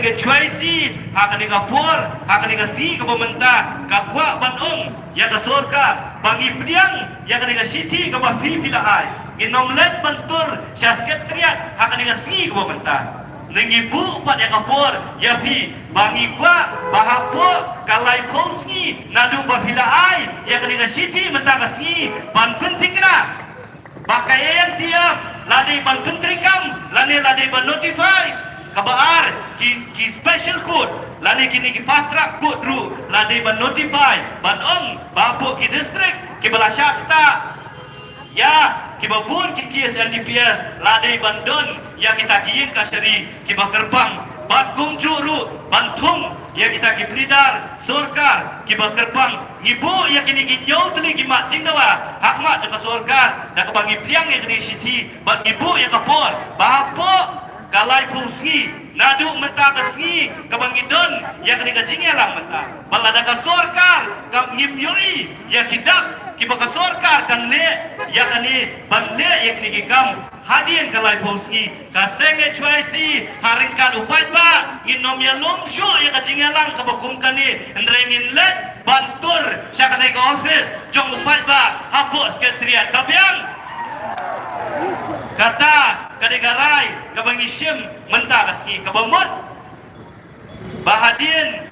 ke cuaisi akan digapur akan digasi ke pemerintah ke kuat bandung ya ke surga bagi pediang ya akan digasi ke bapi pila ai inom let bentur sekretariat akan digasi ke pemerintah nengi bu pat ya kapur ya pi bagi kuat bahapu kalai posni nadu bapila ai ya akan digasi mentah kasni ban penting kena pakai yang tiap ladai ban penting kam ladai ban notify kabar ki special code lani kini ki fast track code ru lani ban notify ban babu ki district ki balasya kita ya ki babun ki KSNDPS lani bandon ya kita kiin kasari ki bakerbang bat gungju ru bantung ya kita ki pelidar surkar ki bakerbang ibu ya kini ki nyau teli ki mak cingdawa hakmat jaka surkar dak bangi pliang ya kini siti bat ibu ya kapor babu kalai pusgi nadu mentah kesgi kabangidon ya kini kacingnya lang mentah balada ka sorkar ka ngimyuri ya kidak kibaka sorkar kan le ya kani ban le ya kini kikam hadien kalai pusgi ka senge cuaisi haringkan upat ba nginom ya lumsyo ya kacingnya lang kabakum kani ndrengin let bantur syakane ka office jong upat ba hapus sekretariat kabyang kata kadegarai kabangisim mentah kasih kabamut bahadin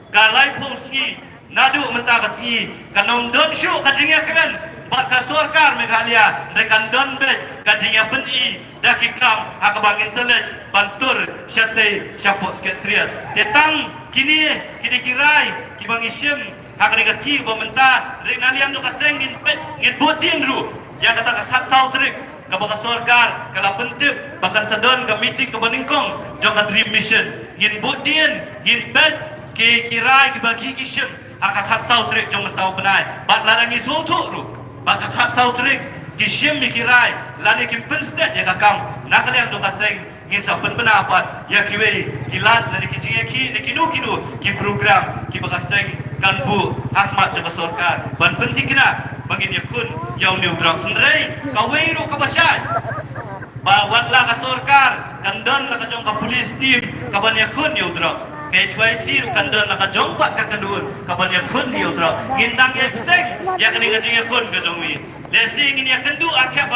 galai pusgi nadu mentah kasih kanom don syu kajingnya keren bat kasurkar Meghalaya rekan don bet kajingnya beni dakikam hakabangin selet bantur syate syapok sekretariat tetang kini kirai kibangisim hakani kasih pemerintah renalian tu kasengin bet ngibodin ru yang kata kat sautrik kabaka sorkar kala pentip bahkan sedon ke meeting ke Baningkong jong ka dream mission ngin budin ngin bel ke kirai ke bagi kisim hakakat sautrik jong mentau benai bat ladang isutu ru baka khat sautrik kisim mi kirai lani kim penstet ya kakam nakalian do kaseng ngin sa pendapat ya kiwe kilat lani kijinge ki kinu ki program ki baka seng kan bu hakmat jong sorkar ban penting kena bangin yakun yaw niu drug sendiri kawairu kabasyay bawat la ka sorkar kandon la ka jong ka police team kaban yakun niu drugs KHYC kandon la ka jong pat ka kandun kaban yakun niu drug ngindang ya peteng ya kani ka jing yakun ka jong wi lesi ngin ya kandu akap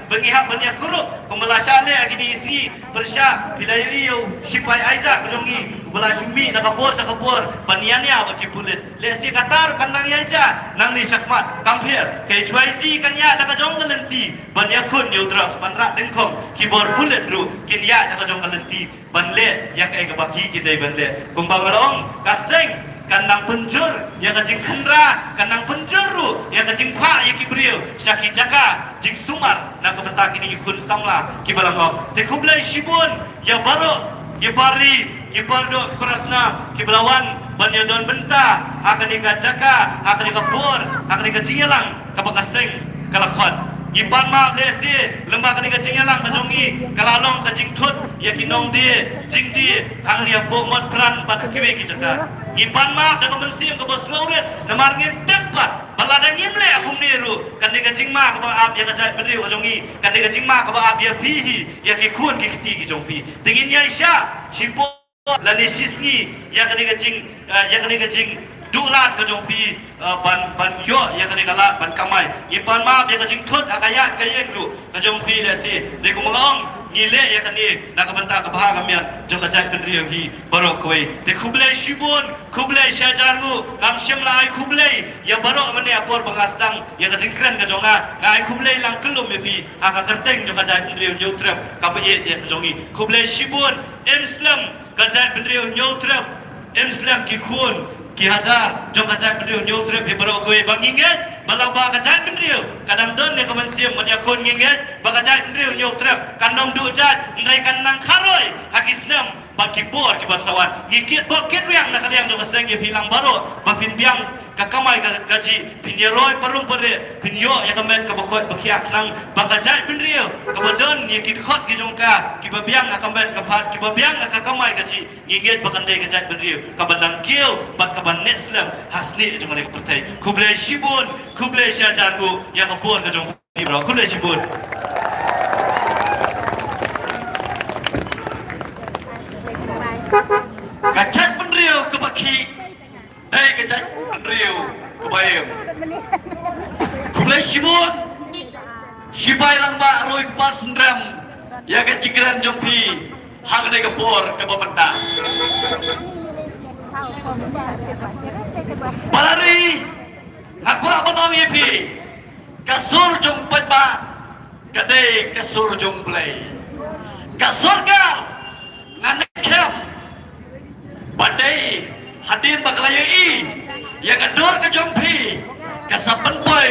bangihap ban yakurup kumalasale agini isi persya bilayu yo sipai aiza ka jong ni bala sumi na kapor sa kapor panianya baki pulit lesi katar kanang yaja nang ni syakmat kampir KHYC kanya na ka jong kalenti ban yakun niu drugs panra dengkong kibor pulit ru kinya na ka jong kalenti banle ya kai ka baki kidai banle kumbang rong kaseng kanang penjur ya kajing khandra kanang penjuru ya kajing pha ya kibriu syaki jaga jing sumar na kebentak ini ikun samla kibalangok te kublai shibun ya baro ya bari ya bardo prasna kibelawan banyadon benta akan dikajaka akan dikapur akan dikajingelang kabakaseng kalakhan ipan mak lesi lembah kani kajingelang kajongi kalalong kajing tut ya kinong dia jing dia hang dia bomot peran pada kiwe kijaka ipan mak da kemensim ke bos ngauret namar ngin tepat balada ngimle akum niru kan de kajing mak ka ab ya kajai beri kajongi kan de kajing mak ka ab ya fihi ya ki kun ki kiti ki jongpi tingin ya isya sipo lani sisngi ya kan de kajing dulat kajong pi ban yo ya kani kala ban kamai ipan ma dia kajing thut akaya kayeng lu kajong pi lesi de kumolong ngile ya kani nakabanta ka baha kamian jo kajai pendri hi baro koi de kublai shibun kublai shajarmu kam shimlai kublai ya baro mane apor bangasdang ya kajing kren kajonga ngai kublai lang kelum pi aka kerteng jo kajai pendri nyutrap ka ye ya kajongi kublai shibun emslam kajai pendri nyutrap emslam ki kun ki hajar jong kajat bendriu nyutrep hibaro koe banginget balaba kajat bendriu kadang don ne kamansiam menyakon nginget bakajat bendriu nyutrep kanong dujat ndai kanang kharoi hakisnam bakibor kibat sawan ngikit bokit riang nakaliang jong kaseng ye hilang baro bafin biang kakamai gaji pinyeroi parum pare pinyo ya kamet kabokot bakiak nang bakajat bendriu kabadon ye kit khot ki jongka kibabiang akamet kafat kibabiang akakamai gaji nginget bakandai kajat bendriu kabandang kieu bak ban Islam hasni jong ne pertai kublai shibun kublai syajargu yang kapur ka jong ibra kublai shibun Thank you. bayam. Kulai Simon, Sipai Langba Roy Kupar Sendram, Yaga Cikiran Jompi, Hagde Gapur ke pemerintah. Balari, aku abang yepi, kasur jompat ba, kadai kasur jomplay, kasur gar, nganek kem, badai hadir baglayai, yang ador ke jompi, kasapan boy,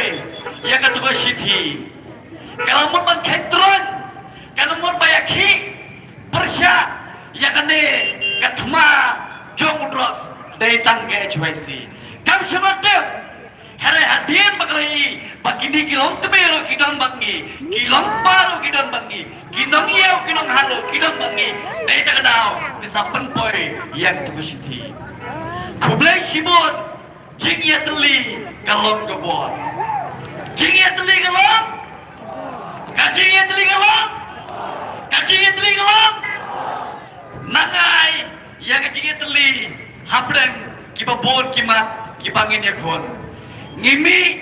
yang ketua siti, kalau mau berkentron, kalau mau bayaki, persya, yang ane ketema jong drugs dari tangga HYC. Kamu sematep, hari hadir bagai bagini kilong tebero kidon bangi, kilong paru kidon bangi, kilong iau kilong halu kidon bangi. Dari takadau kesapan boy yang tu siti. Kublai Simon, jingya teli kalong gebor, jingya teli kalong, kajingya teli kalong, kajingya teli kalong. Nangai yang kecilnya teli habreng kibabon kimat kibangin yakon ngimi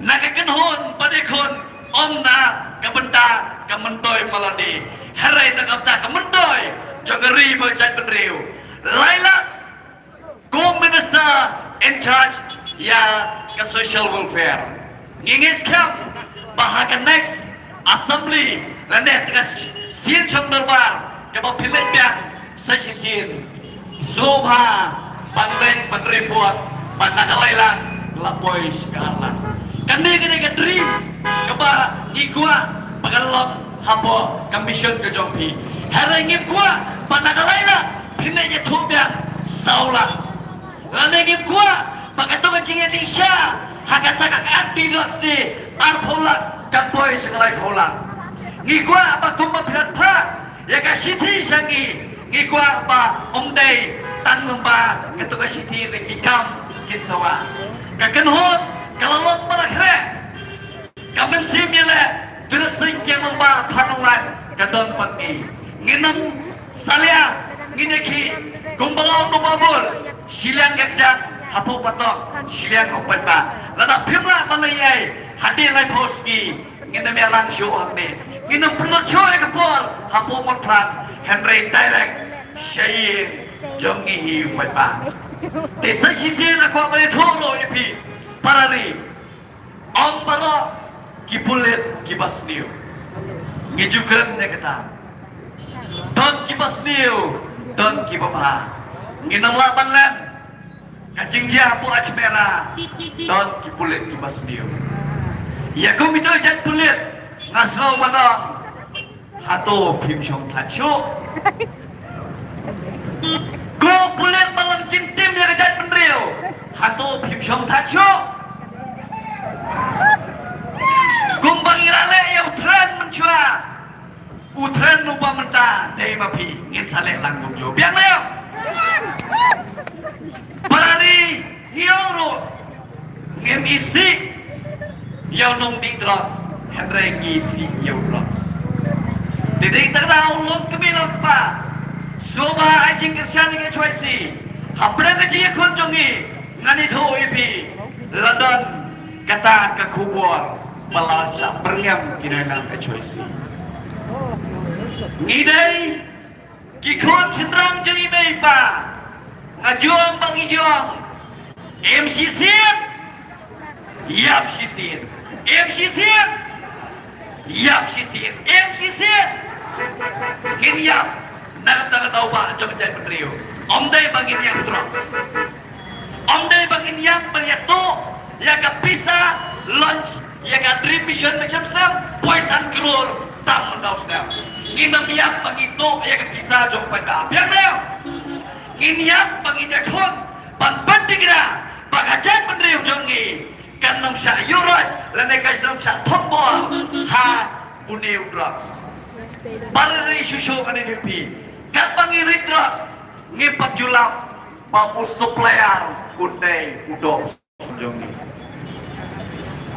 nakakan hon pada kon omna kabenta kamentoy maladi harai nakapta kamentoy jogeri bajat penriu laila go minister in charge ya ke social welfare ngingis kam bahagian next assembly landet tegas sin chong darbar Kapa pilih biang sesisin, Zobha, Bandeng, Bandrepot, Bandakalailang, Lapoy sekarang. Kandi ke dream, kapa ngikua, pagalong hapo, kambisyon ke jompi. Hari ngikua, Bandakalailang, pilihnya tu biang saulah. Lalu ngikua, pagkatong jingnya di Isya, hakatakan anti drugs di arpola, kampoy sekalai pola. Ngikua, apa kumpa pilat pak? Ya ka siti sangi ngikwa ba omdai tanung ba ketuka siti rekikam kinsawa ka kenhot kalalot malakre kamen simile terus singkiang ba panungan kadon pagi nginam salia ngineki gombalong no babul silang gakjat hapu patok silang opat ba lada pimla balayai hadir lai poski nginam ya langsung hamne nginam perlu coy kepol hapu matran Henry direct syain jongi hi pa desa sisi aku boleh thoro ipi parari ambara kipulet kibasniu ngijukan ne kata don kibasniu don kibaba nginam laban lan kacing dia hapu ajmera don kipulet kibasniu ya komito jat pulet ngasau mana hato pimsyong tacho go pulet balang cintim ya kejat penriu hato pimsyong tacho gumbang irale ya utran mencua utran lupa menta dari mapi ngin salek langgung jo biang leo barari ngioro ngim isi yau nong di drugs Henry ngiti yau drugs Dede terdaul lom kemilam pa Soba ajing kersian dengan cuasi Habrang aji ya konjongi Ngani to ipi London kata kekubur Melasa berngam kinanam cuasi Ngidai Kikon cenderang jeli mei pa Ngajuang bang ijuang MCC Yap sisin MCC Yap sisin MCC Ngin yap Nakat tahu pak Jom jai penriu Omdai bangin yang drugs Omdai bangin yang Beryato Ya ka pisa Lunch Ya ka dream mission macam senam Poisan kerur Tak mentau senam Nginam yap bangito Ya ka pisa Jom pada Biang leo Ngin yap bangin yakon Bang penting na Bagajat penriu jongi Kanong sya yurot Lenekas dalam sya tombol Ha Uniu drugs Barri susu kan MVP Kapang iri drugs Ngipat julap Papu supplier Undai udok Sunjongi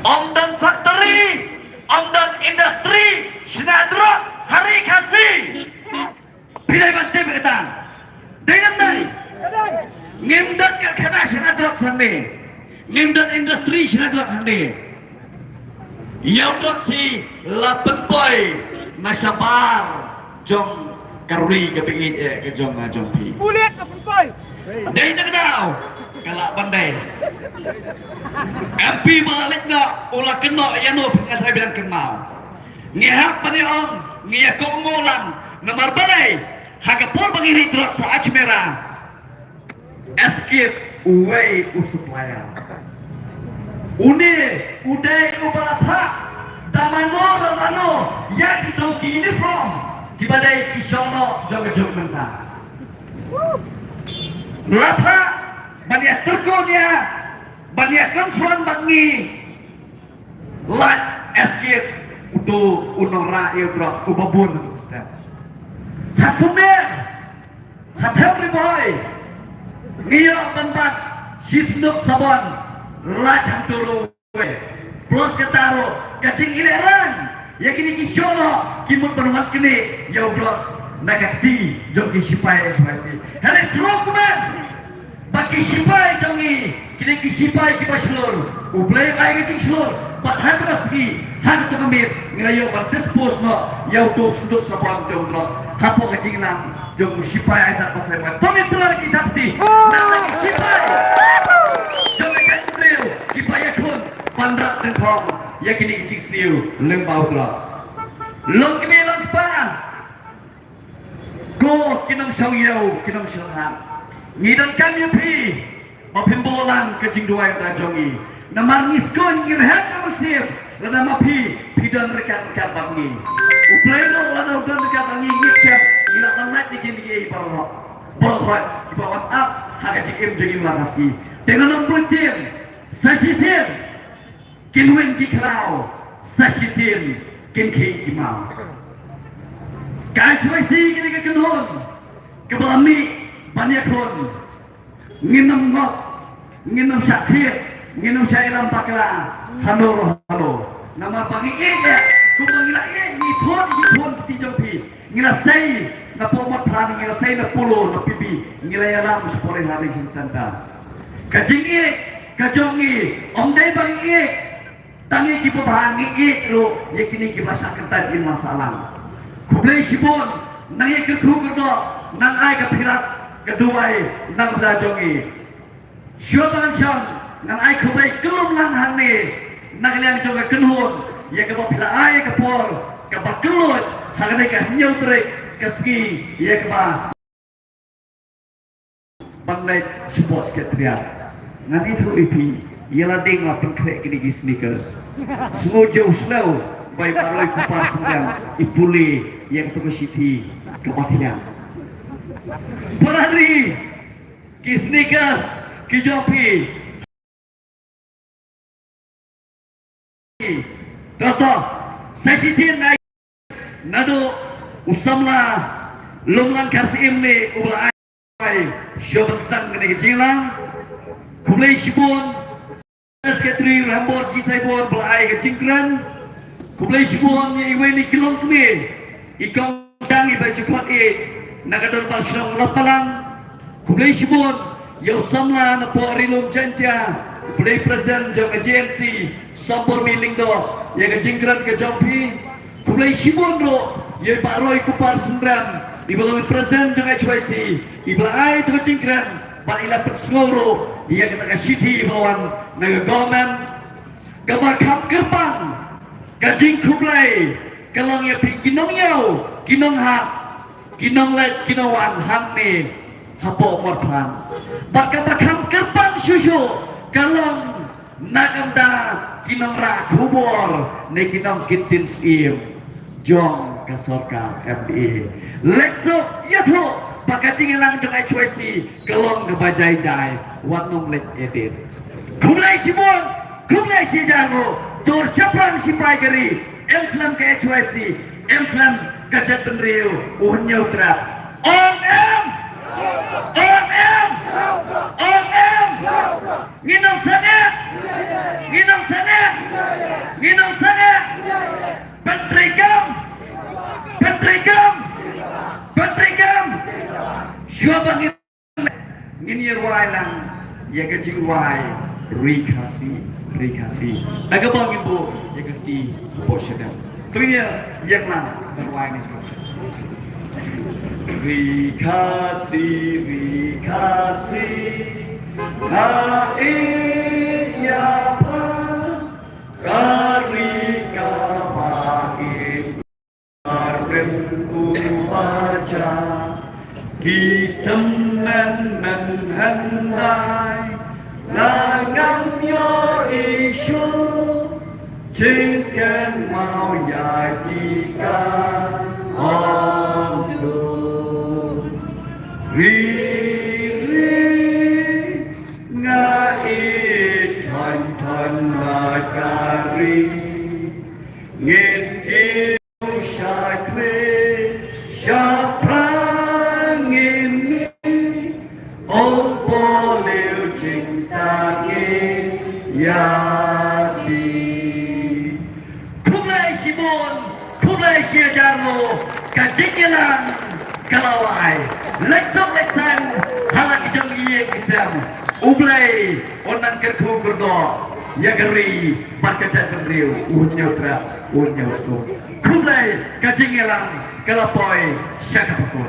Omdan factory Omdan industry Sinadrok Hari kasih Pilih bantai berkata Dengan dari Ngimdat ke kena sinadrok sana ngimdan industri sinagrak hande yang dok si lapan boy nasabar jong karui ke pingin ke jong pi Buliat apa boy? dari negara kalak pandai MP balik nak ulah kena yang no saya bilang kenal ngihak paniong ngihak kongolang nomor balai hagapur bangini drug sa Ajmera escape uway usuplaya une uday ubalapha damano yang kita kini from kibadai kisono joga menta lapha banyak terkonya banyak konfront bangi lat escape utu unora drugs ubabun step hasumer hatham boy niyo banbat sisnuk sabon lat hanturu plus ketaro kacing ileran yakini kisono kimut penuhan kini yau drugs nakakti jogi sipai ekspresi hari serokman bagi sipai jongi kini kisipai kibaslur uplay ay kacing slur padhal kasgi hak to kamit ngayo ban dispose no yau to sudut sabang jong drugs hapo kacing lang jong sipai ay sa pasay mo tomi pula kitapti nak sipai jong kacing drill kipayakun pandrak dan thong yakini kicing sliu lembau drugs long kini long pa go kinong sawyau kinong silhan ngidan kami pi mapimbolan kecing dua yang rajongi namar ngiskon ngirhat kamusir lana mapi pidan rekan-rekan bangi upleno lana udan rekan bangi ngiskan ila banget dikini borokot kibawan up haga cikim jogi melakasi dengan nombor tim sasisir kinwin kikrau sasisir kinki kimau kacuasi kini kekenhon kebalami banyak kon nginam ngok nginam sakit nginam syairam pakla halo nama pagi ini kumangila ini thon kiti jampi ngila sei na pomat pran ngila sei na pulo na pipi ngila yalam sepore hari santa kajing kajongi omdai bagi tangi ki pabangi ro yakini ki basa kentan in masalah kublai sibon nang ikut kerdo nang ai ka pirat kedua nang belajongi syuatan chang nang ai kublai kelum lang hanne nang liang jonga kenhon ya ka bila ai ka por ka bakelot hagane ka nyautre kaski ya ka banglai sports ketria ngan itu ipi ialah ding lah pengkrek kini sneakers semua jauh slow baik baloi kupar sembilan ipuli yang tu kesiti kematian berhari ki sneakers ki jopi Toto sesisin naik nado usamla lumlang karsim ni ubla ai shoban sang ni kejilang kulai sibon sekretari rambor cisaibon belai kecingkran kulai sibon ni iwe ni kilong kumi ikong sang iba cukot nagador balsong lapalang kulai sibon yau samla na po rilum jantia kulai present jong agensi sampur miling do ya kecingkran ke jompi kulai sibon do ya baroi kupar sendram ibaloi present jong HYC ibalai tu kecingkran pan ila peksngoro ia kata kasiti bawan naga government gabar kam kerpang gading kublai kalong ya pi kinong yau kinong hak kinong let kinowan hang ni hapo morplan bat gabar kam kerpang susu kalong nagamda kinong ra kubor ne kinong kitin sim jong kasorka MDA lekso yato pakacing ilang jong HYC kelong kebajai-jai wat nong let edit kumlai simon kumlai si jango tur siapang si paigari Islam ke HYC Islam kajat tenriu unyau trap om em nginong sangat pentrikam syabang ngin yerwai lang ya gajing wai Rikasi. Agak bang ibu yang kerti Porsche-nya. Kemudian yang mana berlain itu? Rikasi, na iya pa, karika pahit, karbentu baca, kita menhendai, langam yo isu, jengken mau yakikan om du. Ngai thon magari ngin kiu shakre shaprangin o poleu jingstake yati kumai simon kumai siajarno kajikilan kalawai leksok leksan halak jong iye kisam ublay onan kerku kerdo yagari barkacat beriu unyotra unyostu kumai kajingelang kalapoy syakapakut